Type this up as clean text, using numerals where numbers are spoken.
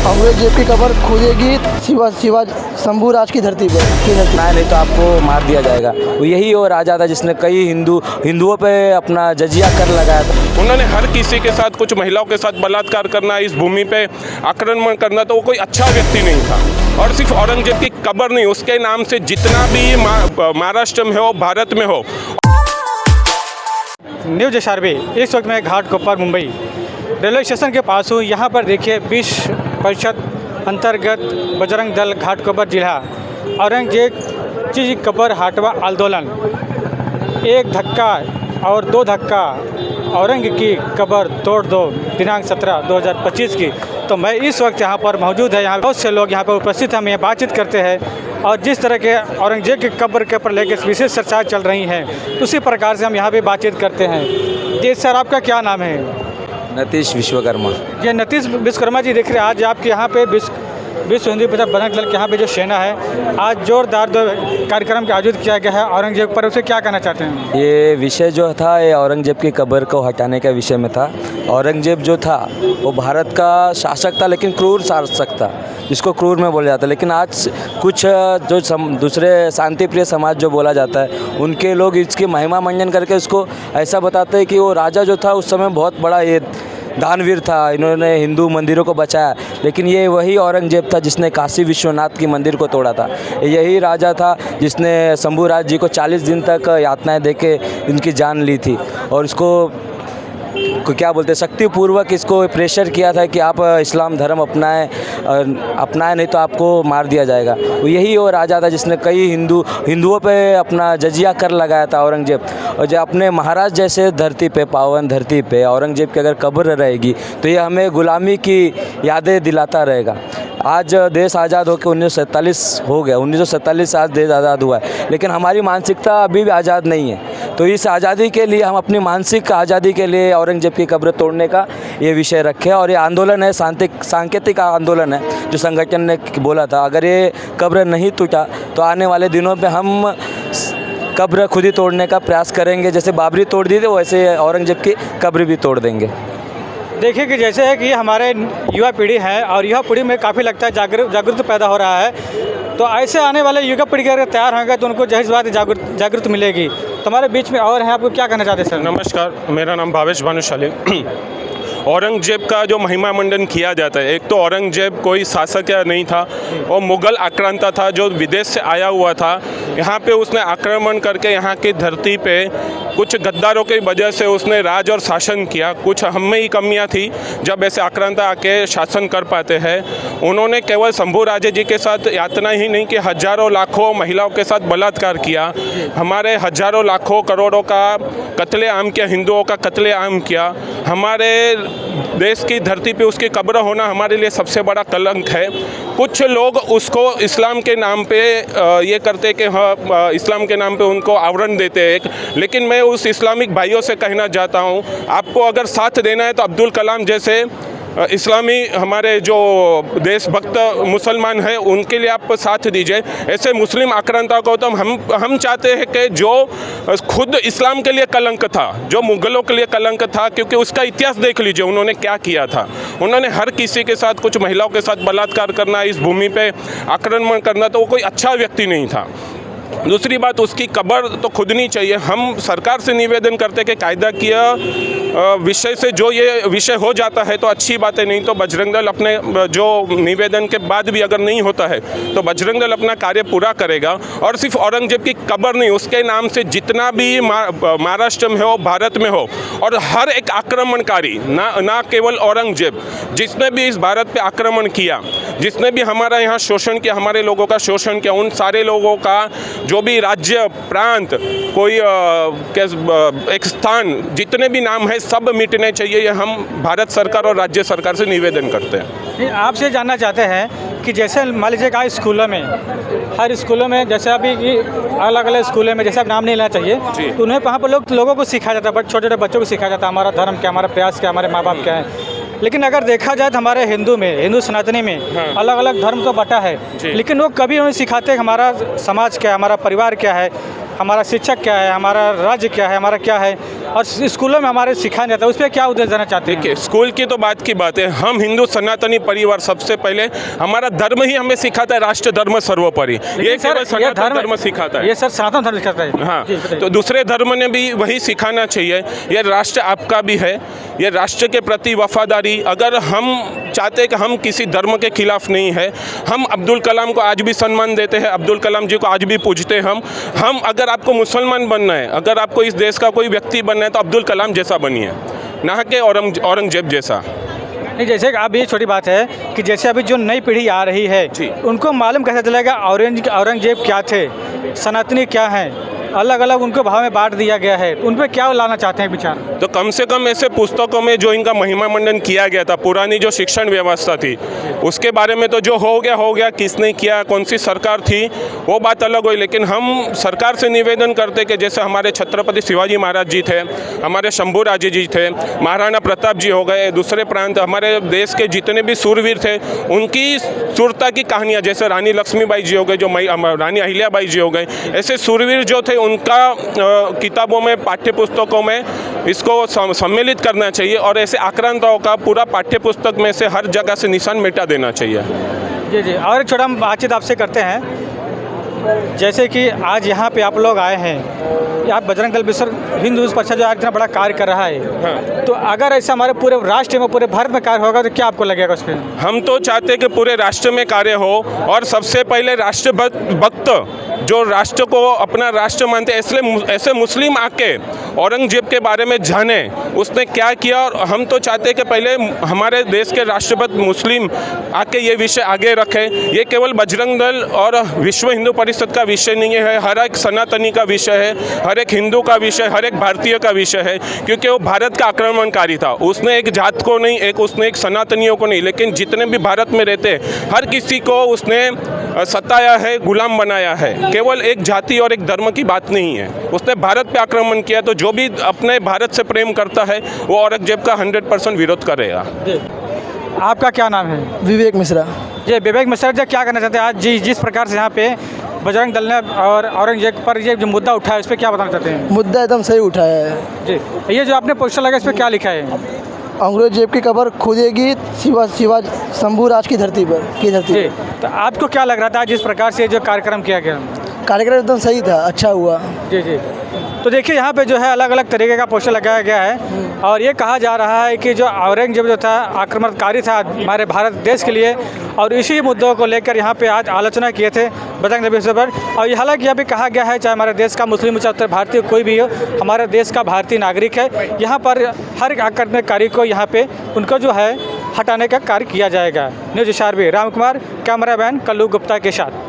औरंगजेब की कब्र खोदेगी शिवा शंभू राज की धरती पे नहीं तो आपको मार दिया जाएगा। वो यही वो राजा था जिसने कई हिंदुओं पे अपना जजिया कर लगाया था। उन्होंने हर किसी के साथ, कुछ महिलाओं के साथ बलात्कार करना, इस भूमि पे आक्रमण करना, तो वो कोई अच्छा व्यक्ति नहीं था। और सिर्फ औरंगजेब की कब्र नहीं, उसके नाम से जितना भी महाराष्ट्र में हो, भारत में हो। न्यूज़ SRB इस वक्त मैं घाटकोपर मुंबई रेलवे स्टेशन के पास हूँ। यहाँ पर देखिए 20% अंतर्गत बजरंग दल घाटकोपर जिला औरंगजेब की कब्र हटाओ आंदोलन, एक धक्का और दो धक्का औरंग की कब्र तोड़ दो, दिनांक 17/2025 की। तो मैं इस वक्त यहाँ पर मौजूद है, यहाँ बहुत से लोग यहाँ पर उपस्थित हैं, हम यहाँ बातचीत करते हैं और जिस तरह के औरंगजेब की कब्र के ऊपर लेकर विशेष चर्चाएँ चल रही हैं, उसी प्रकार से हम यहाँ पे बातचीत करते हैं। जी सर, आपका क्या नाम है? नीतीश विश्वकर्मा। ये नीतीश विश्वकर्मा जी, देख रहे हैं आज आपके यहाँ पे विश्व हिंदू परिषद बजरंग दल के यहाँ पे जो सेना है, आज जोरदार दो कार्यक्रम का आयोजित किया गया है औरंगजेब पर, उसे क्या कहना चाहते हैं? ये विषय जो था ये औरंगजेब की कब्र को हटाने का विषय में था। औरंगजेब जो था वो भारत का शासक था, लेकिन क्रूर शासक था, जिसको क्रूर में बोला जाता है। लेकिन आज कुछ जो दूसरे शांतिप्रिय समाज जो बोला जाता है, उनके लोग इसकी महिमा मंडन करके उसको ऐसा बताते हैं कि वो राजा जो था उस समय बहुत बड़ा ये दानवीर था, इन्होंने हिंदू मंदिरों को बचाया। लेकिन ये वही औरंगजेब था जिसने काशी विश्वनाथ की मंदिर को तोड़ा था। यही राजा था जिसने शंभू राज जी को 40 दिन तक यातनाएं देके इनकी जान ली थी और इसको क्या बोलते हैं, शक्तिपूर्वक इसको प्रेशर किया था कि आप इस्लाम धर्म अपनाएं नहीं तो आपको मार दिया जाएगा। वो यही वो राजा था जिसने कई हिंदुओं पे अपना जजिया कर लगाया था औरंगजेब। और जो अपने महाराज जैसे धरती पे, पावन धरती पे औरंगजेब की अगर कब्र रहेगी तो ये हमें गुलामी की यादें दिलाता रहेगा। आज देश आज़ाद होकर 1947 हो गया, 1947 से आज देश आज़ाद हुआ है, लेकिन हमारी मानसिकता अभी भी आज़ाद नहीं है। तो इस आज़ादी के लिए हम अपनी मानसिक आज़ादी के लिए औरंगजेब की कब्र तोड़ने का ये विषय रखे और ये आंदोलन है, सांकेतिक आंदोलन है जो संगठन ने बोला था। अगर ये कब्र नहीं टूटा तो आने वाले दिनों में हम कब्र खुद ही तोड़ने का प्रयास करेंगे। जैसे बाबरी तोड़ दी थी वैसे औरंगजेब की कब्र भी तोड़ देंगे। देखिए कि जैसे है कि हमारे युवा पीढ़ी है और युवा पीढ़ी में काफ़ी लगता है जागरूक पैदा हो रहा है, तो ऐसे आने वाले युवा पीढ़ी अगर तैयार होंगे तो उनको जाहिर बात जागरूक मिलेगी। तो हमारे बीच में और हैं, आपको क्या कहना चाहते हैं सर? नमस्कार, मेरा नाम भावेश भानुशाली। औरंगजेब का जो महिमा मंडन किया जाता है, एक तो औरंगजेब कोई शासक या नहीं था, वो मुग़ल आक्रांता था जो विदेश से आया हुआ था। यहाँ पे उसने आक्रमण करके यहाँ की धरती पे कुछ गद्दारों की वजह से उसने राज और शासन किया। कुछ हम में ही कमियाँ थी जब ऐसे आक्रांता आके शासन कर पाते हैं। उन्होंने केवल शंभू राजे जी के साथ यातना ही नहीं कि हज़ारों लाखों महिलाओं के साथ बलात्कार किया, हमारे हज़ारों लाखों करोड़ों का कत्लेआम किया, हिंदुओं का कत्लेआम किया। हमारे देश की धरती पे उसकी कब्र होना हमारे लिए सबसे बड़ा कलंक है। कुछ लोग उसको इस्लाम के नाम पे ये करते कि हाँ, इस्लाम के नाम पे उनको आवरण देते हैं। लेकिन मैं उस इस्लामिक भाइयों से कहना चाहता हूँ, आपको अगर साथ देना है तो अब्दुल कलाम जैसे इस्लामी हमारे जो देशभक्त मुसलमान हैं उनके लिए आप साथ दीजिए। ऐसे मुस्लिम आक्रांता को तो हम चाहते हैं कि जो खुद इस्लाम के लिए कलंक था, जो मुग़लों के लिए कलंक था, क्योंकि उसका इतिहास देख लीजिए उन्होंने क्या किया था। उन्होंने हर किसी के साथ, कुछ महिलाओं के साथ बलात्कार करना, इस भूमि पे आक्रमण करना, तो वो कोई अच्छा व्यक्ति नहीं था। दूसरी बात, उसकी कब्र तो खुद नहीं चाहिए। हम सरकार से निवेदन करते कि कायदा किया विषय से जो ये विषय हो जाता है तो अच्छी बात है, नहीं तो बजरंग दल अपने जो निवेदन के बाद भी अगर नहीं होता है तो बजरंग दल अपना कार्य पूरा करेगा। और सिर्फ औरंगजेब की कब्र नहीं, उसके नाम से जितना भी महाराष्ट्र में हो, भारत में हो, और हर एक आक्रमणकारी, ना केवल औरंगजेब, जिसने भी इस भारत पे आक्रमण किया, जिसने भी हमारा यहाँ शोषण किया, हमारे लोगों का शोषण किया, उन सारे लोगों का जो भी राज्य, प्रांत, कोई एक स्थान, जितने भी नाम है सब मिटने चाहिए। ये हम भारत सरकार और राज्य सरकार से निवेदन करते हैं। आपसे जानना चाहते हैं कि जैसे मान लीजिए कि स्कूलों में, हर स्कूलों में जैसे अभी अलग अलग स्कूलों में, जैसे अब नाम नहीं लेना चाहिए, तो उन्हें वहाँ पर लोगों को सिखाया जाता है, बट छोटे छोटे बच्चों को सिखाया जाता है हमारा धर्म क्या, हमारा प्रयास क्या, हमारे माँ बाप क्या है। लेकिन अगर देखा जाए तो हमारे हिंदू सनातनी में अलग अलग धर्म तो बटा है, लेकिन वो कभी उन्हें सिखाते हैं हमारा समाज क्या है, हमारा परिवार क्या है, हमारा शिक्षक क्या है, हमारा राज्य क्या है, हमारा क्या है। और स्कूलों में हमारे सिखाया जाता है, उस पर क्या उद्देश्य देना चाहते हैं? देखिए, स्कूल की तो बात की बात है। हम हिंदू सनातनी परिवार, सबसे पहले हमारा धर्म ही हमें सिखाता है राष्ट्र धर्म सर्वोपरि। ये केवल सनातन धर्म सिखाता है। ये सर सनातन धर्म सिखाता है। हाँ, जी, बताइए। तो दूसरे धर्म ने भी वही सिखाना चाहिए। ये राष्ट्र आपका भी है, ये राष्ट्र के प्रति वफादारी। अगर हम चाहते हैं कि हम किसी धर्म के खिलाफ नहीं है, हम अब्दुल कलाम को आज भी सम्मान देते हैं, अब्दुल कलाम जी को आज भी पूजते हैं हम अगर आपको मुसलमान बनना है, अगर आपको इस देश का कोई व्यक्ति बनना है, तो अब्दुल कलाम जैसा बनिए, ना कि औरंगजेब जैसा। नहीं, जैसे कि अब ये छोटी बात है कि जैसे अभी जो नई पीढ़ी आ रही है, जी। उनको मालूम कैसे चलेगा औरंगजेब क्या थे, सनातनी क्या हैं, अलग अलग उनको भाव में बांट दिया गया है, उन पर क्या लाना चाहते हैं विचार? तो कम से कम ऐसे पुस्तकों में जो इनका महिमा मंडन किया गया था, पुरानी जो शिक्षण व्यवस्था थी, उसके बारे में तो जो हो गया, किसने किया, कौन सी सरकार थी, वो बात अलग हुई। लेकिन हम सरकार से निवेदन करते कि जैसे हमारे छत्रपति शिवाजी महाराज जी थे, हमारे शंभू राजे जी थे, महाराणा प्रताप जी हो गए, दूसरे प्रांत हमारे देश के जितने भी सूरवीर थे, उनकी सूरता की कहानियाँ, जैसे रानी लक्ष्मीबाई जी हो गए, जो रानी अहिल्याबाई जी हो गए, ऐसे सूरवीर जो थे उनका किताबों में, पाठ्य पुस्तकों में इसको सम्मिलित करना चाहिए और ऐसे आक्रांताओं का पूरा पाठ्य पुस्तक में से हर जगह से निशान मिटा देना चाहिए। जी जी। और एक छोटा हम बातचीत आपसे करते हैं, जैसे कि आज यहाँ पे आप लोग आए हैं, आप बजरंग दल विश्व हिंदू परिषद जो आज इतना बड़ा कार्य कर रहा है, हाँ। तो अगर ऐसा हमारे पूरे राष्ट्र में, पूरे भारत में कार्य होगा तो क्या आपको लगेगा उस पर? हम तो चाहते हैं कि पूरे राष्ट्र में कार्य हो और सबसे पहले राष्ट्रभक्त जो राष्ट्र को अपना राष्ट्र मानते हैं, इसलिए ऐसे मुस्लिम आके औरंगजेब के बारे में जाने, उसने क्या किया। और हम तो चाहते हैं कि पहले हमारे देश के राष्ट्रभक्त मुस्लिम आके ये विषय आगे रखें। ये केवल बजरंग दल और विश्व हिंदू परिषद का विषय नहीं है, हर एक सनातनी का विषय है, हर एक हिंदू का विषय, हर एक भारतीय का विषय है, क्योंकि वो भारत का आक्रमणकारी था। उसने एक जात को नहीं, उसने एक सनातनियों को नहीं, लेकिन जितने भी भारत में रहते हर किसी को उसने सताया है, गुलाम बनाया है। केवल एक जाति और एक धर्म की बात नहीं है, उसने भारत पे आक्रमण किया। तो जो भी अपने भारत से प्रेम करता है वो औरंगजेब का 100% विरोध करेगा। आपका क्या नाम है? विवेक मिश्रा। जी, विवेक मिश्रा जी, क्या करना चाहते हैं आज जिस प्रकार से यहाँ पे बजरंग दल ने और औरंगजेब पर ये जो मुद्दा उठाया, इस पर क्या बताना चाहते हैं? मुद्दा एकदम सही उठाया है। जी, ये जो आपने पोस्टर लगा, इस पर क्या लिखा है? औरंगजेब की कब्र खुदेगी शिवा शंभू राज की धरती पर जी, तो आपको क्या लग रहा था जिस प्रकार से जो कार्यक्रम किया गया? कार्यक्रम एकदम सही था, अच्छा हुआ। जी जी। तो देखिए यहाँ पे जो है अलग अलग तरीके का पोस्टर लगाया गया है और ये कहा जा रहा है कि जो औरंगजेब जो था आक्रमणकारी था हमारे भारत देश के लिए, और इसी मुद्दों को लेकर यहाँ पे आज आलोचना किए थे बजरंग दल विश्व पर। और हालांकि यह भी कहा गया है, चाहे हमारे देश का मुस्लिम हो चाहे उत्तर भारतीय कोई भी हो, हमारे देश का भारतीय नागरिक है, यहाँ पर हर एक आक्रमणकारी को यहाँ पे उनको जो है हटाने का कार्य किया जाएगा। न्यूज़ 4 राम कुमार, कैमरामैन कल्लू गुप्ता के साथ।